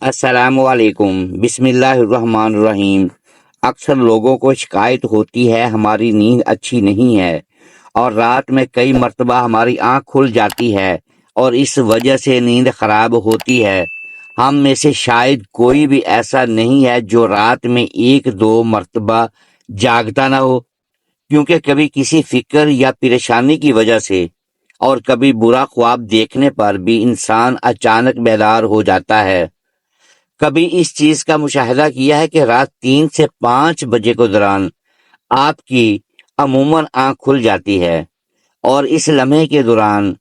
السلام علیکم، بسم اللہ الرحمن الرحیم۔ اکثر لوگوں کو شکایت ہوتی ہے ہماری نیند اچھی نہیں ہے اور رات میں کئی مرتبہ ہماری آنکھ کھل جاتی ہے اور اس وجہ سے نیند خراب ہوتی ہے۔ ہم میں سے شاید کوئی بھی ایسا نہیں ہے جو رات میں ایک دو مرتبہ جاگتا نہ ہو، کیونکہ کبھی کسی فکر یا پریشانی کی وجہ سے اور کبھی برا خواب دیکھنے پر بھی انسان اچانک بیدار ہو جاتا ہے۔ کبھی اس چیز کا مشاہدہ کیا ہے کہ رات 3 سے 5 بجے کے دوران آپ کی عموماً آنکھ کھل جاتی ہے اور اس لمحے کے دوران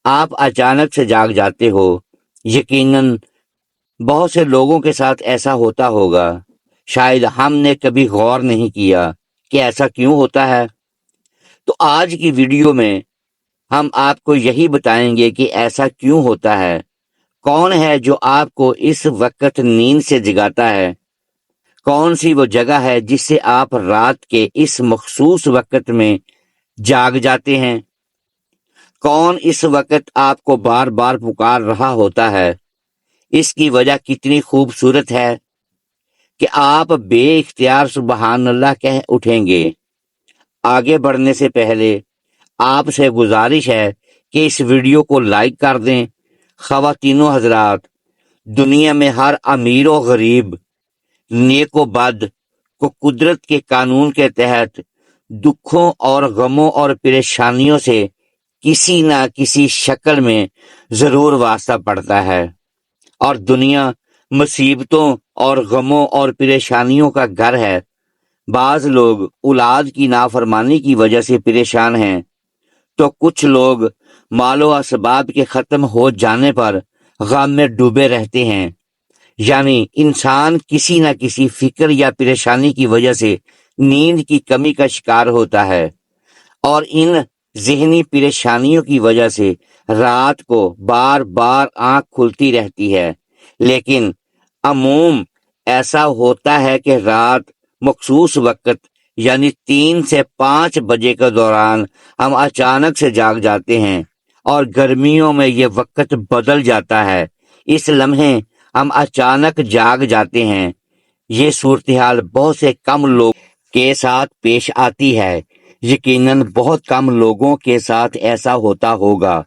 آپ اچانک سے جاگ جاتے ہو۔ یقیناً بہت سے لوگوں کے ساتھ ایسا ہوتا ہوگا، شاید ہم نے کبھی غور نہیں کیا کہ ایسا کیوں ہوتا ہے۔ تو آج کی ویڈیو میں ہم آپ کو یہی بتائیں گے کہ ایسا کیوں ہوتا ہے، کون ہے جو آپ کو اس وقت نیند سے جگاتا ہے، کون سی وہ جگہ ہے جس سے آپ رات کے اس مخصوص وقت میں جاگ جاتے ہیں، کون اس وقت آپ کو بار بار پکار رہا ہوتا ہے، اس کی وجہ کتنی خوبصورت ہے کہ آپ بے اختیار سبحان اللہ کہہ اٹھیں گے۔ آگے بڑھنے سے پہلے آپ سے گزارش ہے کہ اس ویڈیو کو لائک کر دیں۔ خواتین و حضرات، دنیا میں ہر امیر و غریب، نیک و بد کو قدرت کے قانون کے تحت دکھوں اور غموں اور پریشانیوں سے کسی نہ کسی شکل میں ضرور واسطہ پڑتا ہے، اور دنیا مصیبتوں اور غموں اور پریشانیوں کا گھر ہے۔ بعض لوگ اولاد کی نافرمانی کی وجہ سے پریشان ہیں، تو کچھ لوگ مال و اسباب کے ختم ہو جانے پر غم میں ڈوبے رہتے ہیں۔ یعنی انسان کسی نہ کسی فکر یا پریشانی کی وجہ سے نیند کی کمی کا شکار ہوتا ہے، اور ان ذہنی پریشانیوں کی وجہ سے رات کو بار بار آنکھ کھلتی رہتی ہے۔ لیکن عموم ایسا ہوتا ہے کہ رات مخصوص وقت یعنی 3 سے 5 بجے کے دوران ہم اچانک سے جاگ جاتے ہیں، اور گرمیوں میں یہ وقت بدل جاتا ہے۔ اس لمحے ہم اچانک جاگ جاتے ہیں۔ یہ صورتحال بہت سے کم لوگ کے ساتھ پیش آتی ہے۔ یقیناً بہت کم لوگوں کے ساتھ ایسا ہوتا ہوگا،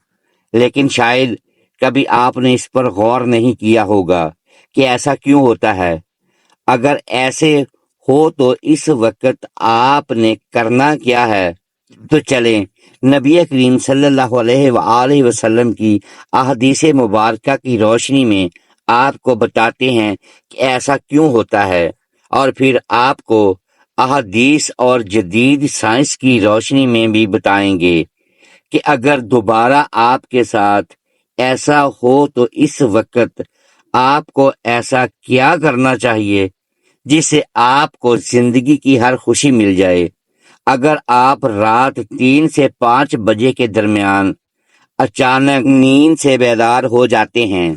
لیکن شاید کبھی آپ نے اس پر غور نہیں کیا ہوگا کہ ایسا کیوں ہوتا ہے۔ اگر ایسے ہو تو اس وقت آپ نے کرنا کیا ہے؟ تو چلیں نبی کریم صلی اللہ علیہ وآلہ وسلم کی احادیث مبارکہ کی روشنی میں آپ کو بتاتے ہیں کہ ایسا کیوں ہوتا ہے، اور پھر آپ کو احادیث اور جدید سائنس کی روشنی میں بھی بتائیں گے کہ اگر دوبارہ آپ کے ساتھ ایسا ہو تو اس وقت آپ کو ایسا کیا کرنا چاہیے جس سے آپ کو زندگی کی ہر خوشی مل جائے۔ اگر آپ رات 3 سے 5 بجے کے درمیان اچانک نیند سے بیدار ہو جاتے ہیں،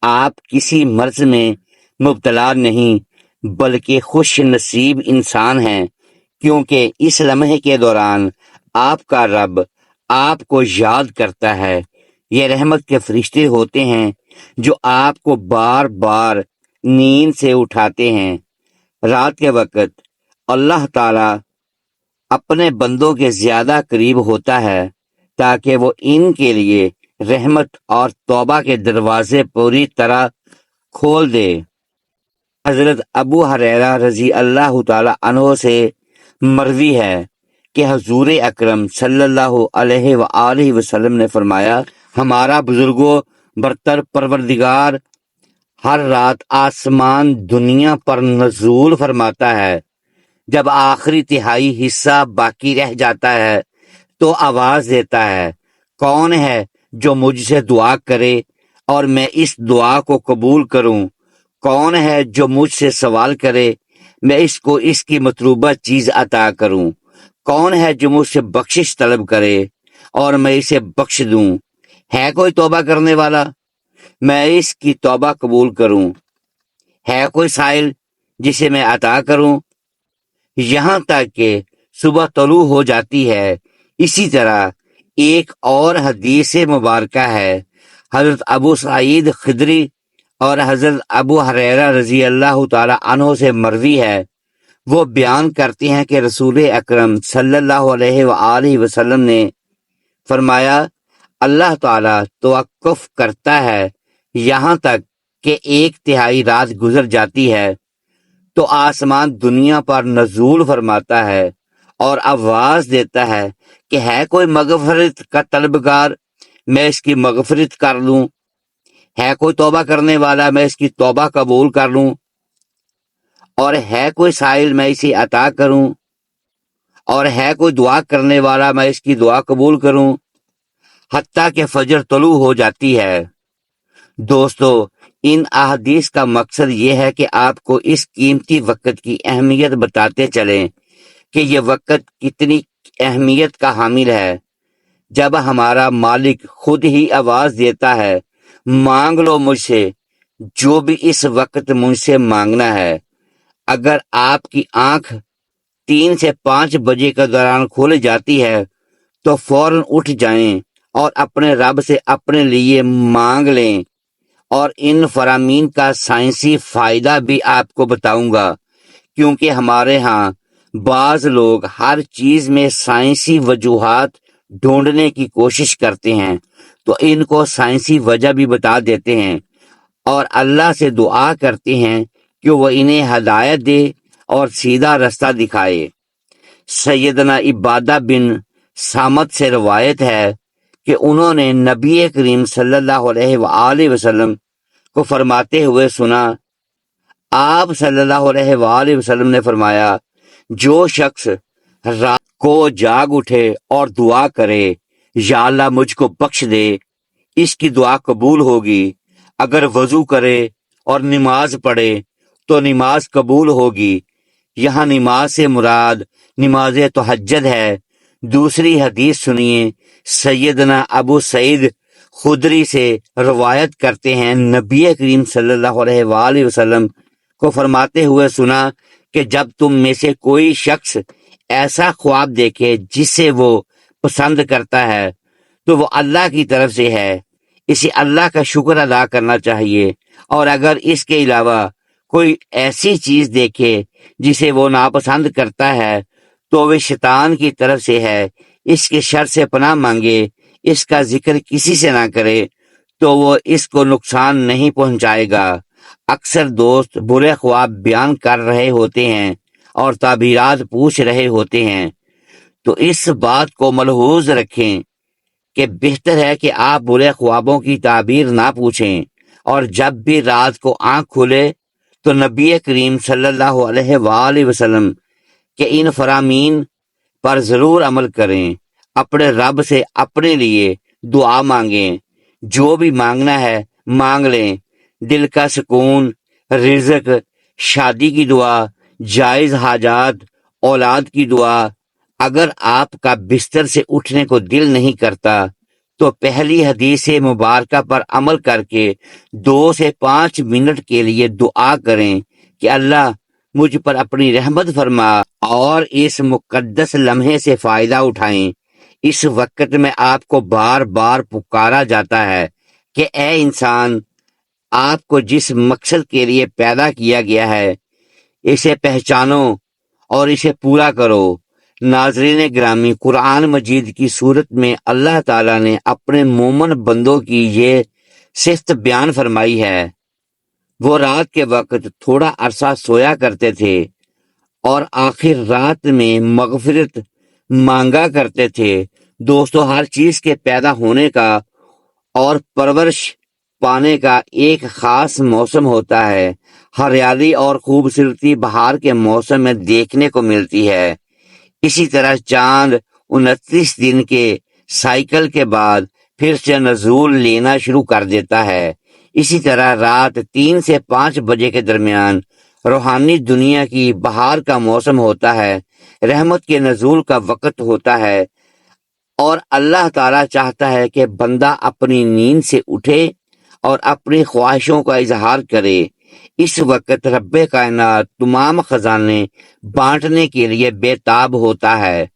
آپ کسی مرض میں مبتلا نہیں بلکہ خوش نصیب انسان ہیں، کیونکہ اس لمحے کے دوران آپ کا رب آپ کو یاد کرتا ہے۔ یہ رحمت کے فرشتے ہوتے ہیں جو آپ کو بار بار نیند سے اٹھاتے ہیں۔ رات کے وقت اللہ تعالی اپنے بندوں کے زیادہ قریب ہوتا ہے تاکہ وہ ان کے لیے رحمت اور توبہ کے دروازے پوری طرح کھول دے۔ حضرت ابو ہریرہ رضی اللہ تعالی عنہ سے مروی ہے کہ حضور اکرم صلی اللہ علیہ وآلہ وسلم نے فرمایا، ہمارا بزرگوں برتر پروردگار ہر رات آسمان دنیا پر نزول فرماتا ہے۔ جب آخری تہائی حصہ باقی رہ جاتا ہے تو آواز دیتا ہے، کون ہے جو مجھ سے دعا کرے اور میں اس دعا کو قبول کروں؟ کون ہے جو مجھ سے سوال کرے، میں اس کو اس کی مطلوبہ چیز عطا کروں؟ کون ہے جو مجھ سے بخشش طلب کرے اور میں اسے بخش دوں؟ ہے کوئی توبہ کرنے والا، میں اس کی توبہ قبول کروں؟ ہے کوئی سائل جسے میں عطا کروں؟ یہاں تک کہ صبح طلوع ہو جاتی ہے۔ اسی طرح ایک اور حدیث مبارکہ ہے، حضرت ابو سعید خدری اور حضرت ابو ہریرہ رضی اللہ تعالی عنہ سے مروی ہے، وہ بیان کرتے ہیں کہ رسول اکرم صلی اللہ علیہ وآلہ وسلم نے فرمایا، اللہ تعالیٰ توقف کرتا ہے یہاں تک کہ 1/3 رات گزر جاتی ہے تو آسمان دنیا پر نزول فرماتا ہے اور آواز دیتا ہے کہ ہے کوئی مغفرت کا طلبگار، میں اس کی مغفرت کر لوں، ہے کوئی توبہ کرنے والا، میں اس کی توبہ قبول کر لوں، اور ہے کوئی سائل، میں اسے عطا کروں، اور ہے کوئی دعا کرنے والا، میں اس کی دعا قبول کروں، حتیٰ کہ فجر طلوع ہو جاتی ہے۔ دوستو، ان احادیث کا مقصد یہ ہے کہ آپ کو اس قیمتی وقت کی اہمیت بتاتے چلیں کہ یہ وقت کتنی اہمیت کا حامل ہے۔ جب ہمارا مالک خود ہی آواز دیتا ہے، مانگ لو مجھ سے جو بھی اس وقت مجھ سے مانگنا ہے، اگر آپ کی آنکھ 3 سے 5 بجے کے دوران کھل جاتی ہے تو فوراً اٹھ جائیں اور اپنے رب سے اپنے لیے مانگ لیں، اور ان فرامین کا سائنسی فائدہ بھی آپ کو بتاؤں گا، کیونکہ ہمارے ہاں بعض لوگ ہر چیز میں سائنسی وجوہات ڈھونڈنے کی کوشش کرتے ہیں، تو ان کو سائنسی وجہ بھی بتا دیتے ہیں اور اللہ سے دعا کرتے ہیں کہ وہ انہیں ہدایت دے اور سیدھا رستہ دکھائے۔ سیدنا عبادہ بن صامت سے روایت ہے کہ انہوں نے نبی کریم صلی اللہ علیہ وآلہ وسلم کو فرماتے ہوئے سنا، آپ صلی اللہ علیہ وآلہ وسلم نے فرمایا، جو شخص رات کو جاگ اٹھے اور دعا کرے، یا اللہ مجھ کو بخش دے، اس کی دعا قبول ہوگی۔ اگر وضو کرے اور نماز پڑھے تو نماز قبول ہوگی۔ یہاں نماز سے مراد نماز تہجد ہے۔ دوسری حدیث سنیے، سیدنا ابو سعید خدری سے روایت کرتے ہیں، نبی کریم صلی اللہ علیہ وآلہ وسلم کو فرماتے ہوئے سنا کہ جب تم میں سے کوئی شخص ایسا خواب دیکھے جسے وہ پسند کرتا ہے تو وہ اللہ کی طرف سے ہے، اسے اللہ کا شکر ادا کرنا چاہیے، اور اگر اس کے علاوہ کوئی ایسی چیز دیکھے جسے وہ ناپسند کرتا ہے تو وہ شیطان کی طرف سے ہے، اس کے شر سے پناہ مانگے، اس کا ذکر کسی سے نہ کرے تو وہ اس کو نقصان نہیں پہنچائے گا۔ اکثر دوست برے خواب بیان کر رہے ہوتے ہیں اور تعبیرات پوچھ رہے ہوتے ہیں، تو اس بات کو ملحوظ رکھیں کہ بہتر ہے کہ آپ برے خوابوں کی تعبیر نہ پوچھیں، اور جب بھی رات کو آنکھ کھلے تو نبی کریم صلی اللہ علیہ وآلہ وسلم کے ان فرامین پر ضرور عمل کریں۔ اپنے رب سے اپنے لیے دعا مانگیں، جو بھی مانگنا ہے مانگ لیں، دل کا سکون، رزق، شادی کی دعا، جائز حاجات، اولاد کی دعا۔ اگر آپ کا بستر سے اٹھنے کو دل نہیں کرتا تو پہلی حدیث مبارکہ پر عمل کر کے 2 سے 5 منٹ کے لیے دعا کریں کہ اللہ مجھ پر اپنی رحمت فرما، اور اس مقدس لمحے سے فائدہ اٹھائیں۔ اس وقت میں آپ کو بار بار پکارا جاتا ہے کہ اے انسان، آپ کو جس مقصد کے لیے پیدا کیا گیا ہے اسے پہچانو اور اسے پورا کرو۔ ناظرین گرامی، قرآن مجید کی صورت میں اللہ تعالیٰ نے اپنے مومن بندوں کی یہ صفت بیان فرمائی ہے، وہ رات کے وقت تھوڑا عرصہ سویا کرتے تھے اور آخر رات میں مغفرت مانگا کرتے تھے۔ دوستو، ہر چیز کے پیدا ہونے کا اور پرورش پانے کا ایک خاص موسم ہوتا ہے۔ ہریالی اور خوبصورتی بہار کے موسم میں دیکھنے کو ملتی ہے۔ اسی طرح چاند 29 دن کے سائیکل کے بعد پھر سے نزول لینا شروع کر دیتا ہے۔ اسی طرح رات 3 سے 5 بجے کے درمیان روحانی دنیا کی بہار کا موسم ہوتا ہے، رحمت کے نزول کا وقت ہوتا ہے، اور اللہ تعالیٰ چاہتا ہے کہ بندہ اپنی نیند سے اٹھے اور اپنی خواہشوں کا اظہار کرے۔ اس وقت رب کائنات تمام خزانے بانٹنے کے لیے بے تاب ہوتا ہے،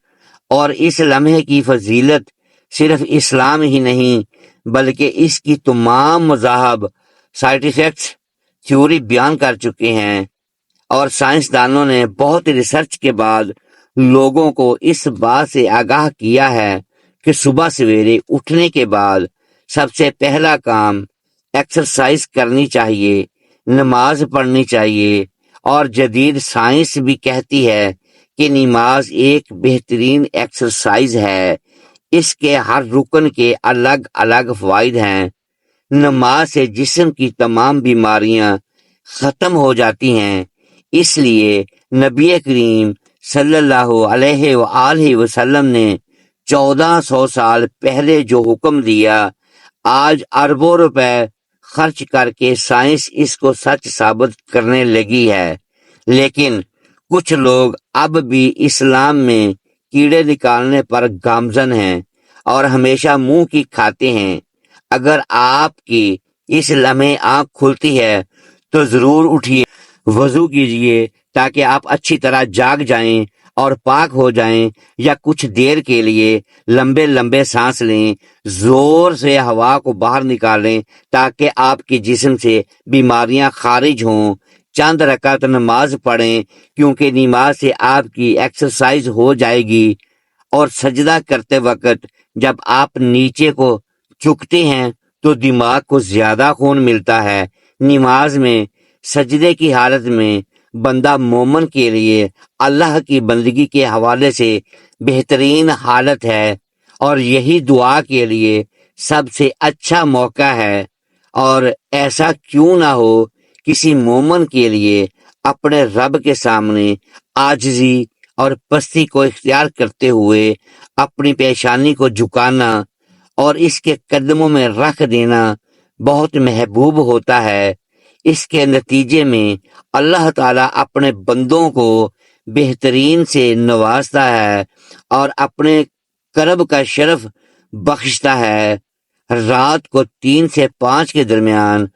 اور اس لمحے کی فضیلت صرف اسلام ہی نہیں بلکہ اس کی تمام مذاہب سائڈ افیکٹس تھیوری بیان کر چکے ہیں، اور سائنسدانوں نے بہت ریسرچ کے بعد لوگوں کو اس بات سے آگاہ کیا ہے کہ صبح سویرے اٹھنے کے بعد سب سے پہلا کام ایکسرسائز کرنی چاہیے، نماز پڑھنی چاہیے، اور جدید سائنس بھی کہتی ہے کہ نماز ایک بہترین ایکسرسائز ہے۔ اس کے ہر رکن کے الگ الگ فوائد ہیں۔ نماز سے جسم کی تمام بیماریاں ختم ہو جاتی ہیں، اس لیے نبی کریم صلی اللہ علیہ وآلہ وسلم نے 1400 سال پہلے جو حکم دیا، آج اربوں روپے خرچ کر کے سائنس اس کو سچ ثابت کرنے لگی ہے، لیکن کچھ لوگ اب بھی اسلام میں کیڑے نکالنے پر گامزن ہیں اور ہمیشہ منہ کی کھاتے ہیں۔ اگر آپ کی اس لمحے آنکھ کھلتی ہے تو ضرور اٹھیے، وضو کیجیے تاکہ آپ اچھی طرح جاگ جائیں اور پاک ہو جائیں، یا کچھ دیر کے لیے لمبے لمبے سانس لیں، زور سے ہوا کو باہر نکالیں تاکہ آپ کے جسم سے بیماریاں خارج ہوں۔ چند رکعت نماز پڑھیں کیونکہ نماز سے آپ کی ایکسرسائز ہو جائے گی، اور سجدہ کرتے وقت جب آپ نیچے کو جھکتے ہیں تو دماغ کو زیادہ خون ملتا ہے۔ نماز میں سجدے کی حالت میں بندہ مومن کے لیے اللہ کی بندگی کے حوالے سے بہترین حالت ہے، اور یہی دعا کے لیے سب سے اچھا موقع ہے۔ اور ایسا کیوں نہ ہو کسی مومن کے لیے اپنے رب کے سامنے عاجزی اور پستی کو اختیار کرتے ہوئے اپنی پیشانی کو جھکانا اور اس کے قدموں میں رکھ دینا بہت محبوب ہوتا ہے۔ اس کے نتیجے میں اللہ تعالیٰ اپنے بندوں کو بہترین سے نوازتا ہے اور اپنے کرب کا شرف بخشتا ہے۔ رات کو 3 سے 5 کے درمیان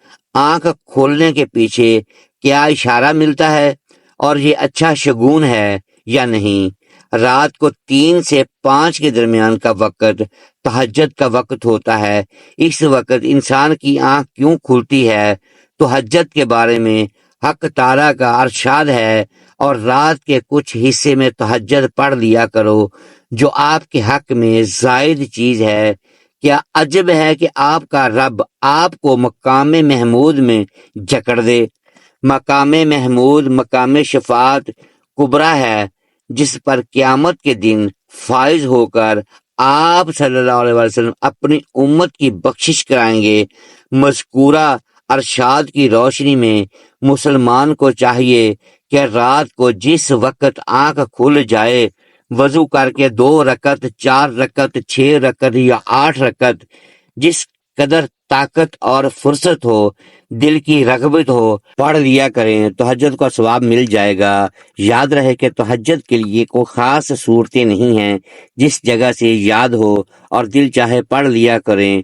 آنکھ کھولنے کے پیچھے کیا اشارہ ملتا ہے، اور یہ اچھا شگون ہے یا نہیں؟ رات کو 3 سے 5 کے درمیان کا وقت تہجد کا وقت ہوتا ہے۔ اس وقت انسان کی آنکھ کیوں کھلتی ہے؟ تہجد کے بارے میں حق تعالیٰ کا ارشاد ہے، اور رات کے کچھ حصے میں تہجد پڑھ لیا کرو جو آپ کے حق میں زائد چیز ہے۔ کیا عجب ہے کہ آپ کا رب آپ کو مقام محمود میں جکڑ دے۔ مقام محمود مقام شفاعت کبریٰ ہے، جس پر قیامت کے دن فائز ہو کر آپ صلی اللہ علیہ وسلم اپنی امت کی بخشش کرائیں گے۔ مذکورہ ارشاد کی روشنی میں مسلمان کو چاہیے کہ رات کو جس وقت آنکھ کھل جائے، وضو کر کے 2 رکعت، 4 رکعت، 6 رکعت یا 8 رکعت، جس قدر طاقت اور فرصت ہو، دل کی رغبت ہو، پڑھ لیا کریں۔ تہجد کا ثواب مل جائے گا۔ یاد رہے کہ تہجد کے لیے کوئی خاص صورتیں نہیں ہیں، جس جگہ سے یاد ہو اور دل چاہے پڑھ لیا کریں۔